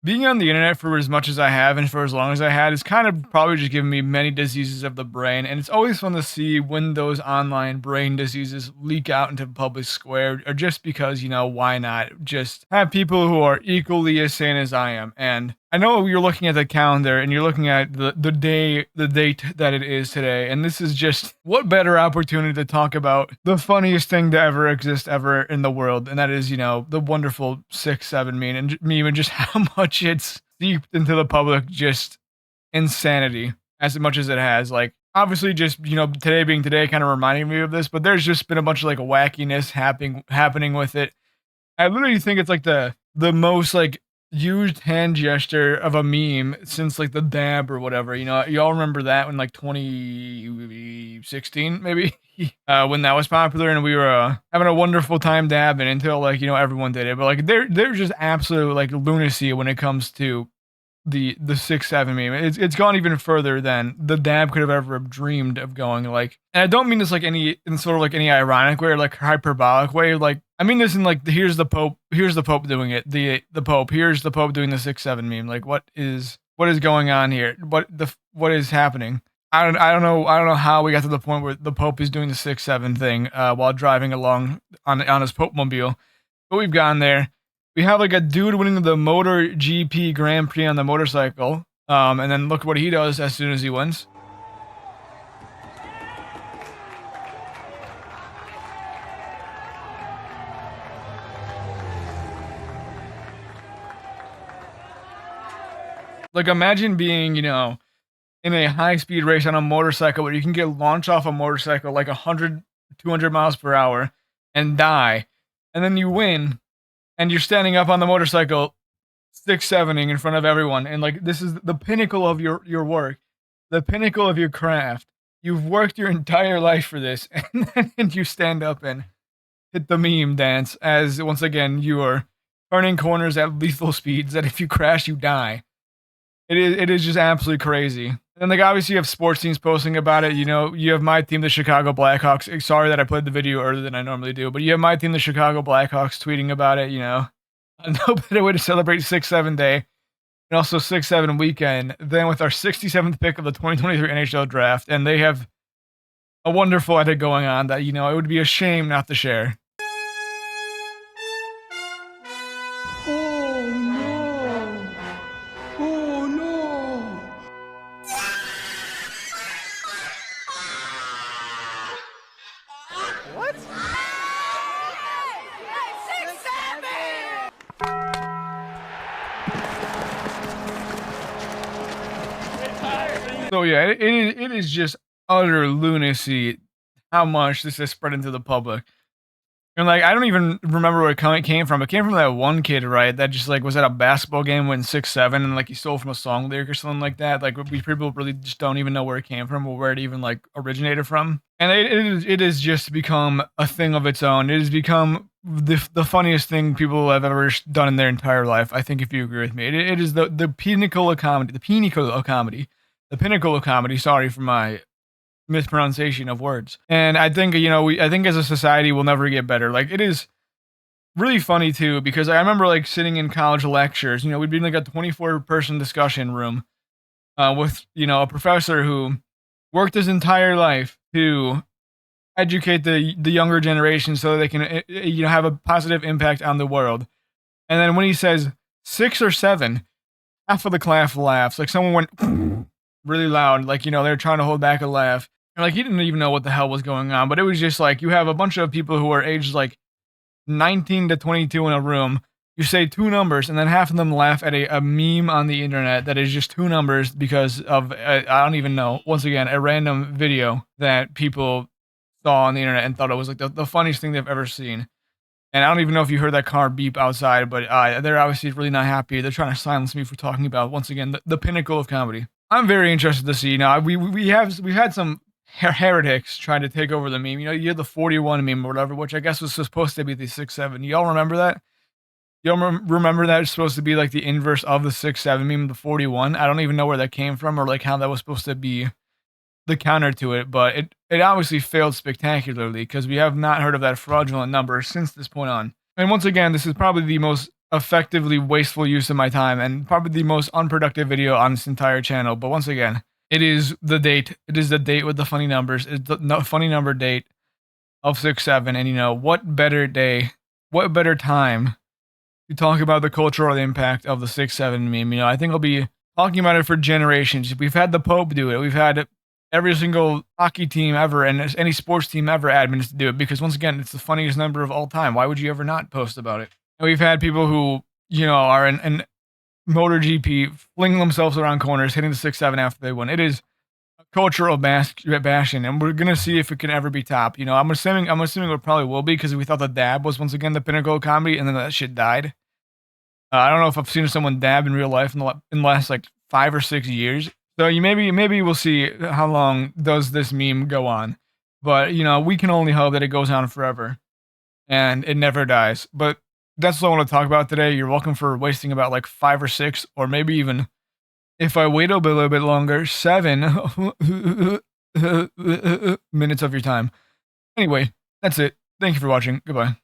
Being on the internet for as much as I have and for as long as I had is kind of probably just given me many diseases of the brain, and it's always fun to see when those online brain diseases leak out into the public square, or just because, why not just have people who are equally as sane as I am? And I know you're looking at the calendar and you're looking at the date that it is today, and this is just what better opportunity to talk about the funniest thing to ever exist ever in the world, and that is, the wonderful 6-7 meme and just how much it's seeped into the public, just insanity as much as it has. Like, obviously, just today being today, kind of reminding me of this, but there's just been a bunch of like wackiness happening with it. I literally think it's like the most like used hand gesture of a meme since like the dab or whatever. Y'all remember that when like 2016 maybe when that was popular and we were having a wonderful time dabbing until like everyone did it. But like there's just absolute like lunacy when it comes to the 6-7 meme. It's gone even further than the dab could have ever dreamed of going. Like, and I don't mean this like in sort of like any ironic way or like hyperbolic way. Like, I mean this in like here's the Pope doing it. The Pope, here's the Pope doing the 6-7 meme. Like, what is going on here? What is happening? I don't know how we got to the point where the Pope is doing the 6-7 thing while driving along on his Pope mobile, but we've gotten there. We have like a dude winning the Motor GP Grand Prix on the motorcycle. And then look what he does as soon as he wins. Like, imagine being, in a high speed race on a motorcycle where you can get launched off a motorcycle like 100, 200 miles per hour and die. And then you win and you're standing up on the motorcycle 6-7ing in front of everyone, and like this is the pinnacle of your work, the pinnacle of your craft. You've worked your entire life for this, and then you stand up and hit the meme dance as once again you are turning corners at lethal speeds that if you crash you die. It is just absolutely crazy. And like obviously you have sports teams posting about it. You have my team, the Chicago Blackhawks. Sorry that I played the video earlier than I normally do, but you have my team, the Chicago Blackhawks, tweeting about it. No better way to celebrate 6-7 day and also 6-7 weekend than with our 67th pick of the 2023 NHL draft. And they have a wonderful edit going on that, it would be a shame not to share. Oh no! Oh no! What? So yeah, it is just utter lunacy how much this has spread into the public. And like I don't even remember where it came from. It came from that one kid, right? That just like was at a basketball game when 6-7 and like he stole from a song lyric or something like that. Like we people really just don't even know where it came from or where it even like originated from. And it has just become a thing of its own. It has become the funniest thing people have ever done in their entire life. I think if you agree with me, it is the pinnacle of comedy. The pinnacle of comedy. The pinnacle of comedy. Sorry for my mispronunciation of words. And I think I think as a society we'll never get better. Like it is really funny too because I remember like sitting in college lectures. We'd be in like a 24-person discussion room with a professor who worked his entire life to educate the younger generation so they can have a positive impact on the world. And then when he says 6 or 7, half of the class laughs. Like someone went really loud, like they're trying to hold back a laugh. And like he didn't even know what the hell was going on, but it was just like you have a bunch of people who are aged like 19 to 22 in a room. You say 2 numbers, and then half of them laugh at a meme on the internet that is just 2 numbers because of I don't even know. Once again, a random video that people saw on the internet and thought it was like the funniest thing they've ever seen. And I don't even know if you heard that car beep outside, but they're obviously really not happy. They're trying to silence me for talking about once again the pinnacle of comedy. I'm very interested to see. We've had some heretics trying to take over the meme. You had the 41 meme or whatever, which I guess was supposed to be the 6-7. Y'all remember that? Y'all remember that it's supposed to be like the inverse of the 6-7 meme, the 41? I don't even know where that came from or like how that was supposed to be the counter to it, but it obviously failed spectacularly because we have not heard of that fraudulent number since this point on. And once again, this is probably the most effectively wasteful use of my time and probably the most unproductive video on this entire channel. But once again, it is the date. It is the date with the funny numbers. It's the funny number date of 6/7. And what better day, what better time to talk about the cultural impact of the 6/7 meme? I think I'll be talking about it for generations. We've had the Pope do it. We've had every single hockey team ever and any sports team ever admins to do it because once again, it's the funniest number of all time. Why would you ever not post about it? And we've had people who are in MotoGP flinging themselves around corners, hitting the 6/7 after they win. It is a cultural bashing, and we're gonna see if it can ever be topped. I'm assuming it probably will be because we thought the dab was once again the pinnacle of comedy, and then that shit died. I don't know if I've seen someone dab in real life in the last like 5 or 6 years. So maybe we'll see how long does this meme go on. But we can only hope that it goes on forever and it never dies. But that's what I want to talk about today. You're welcome for wasting about like 5 or 6, or maybe even if I wait a little bit longer, 7 minutes of your time. Anyway, that's it. Thank you for watching. Goodbye.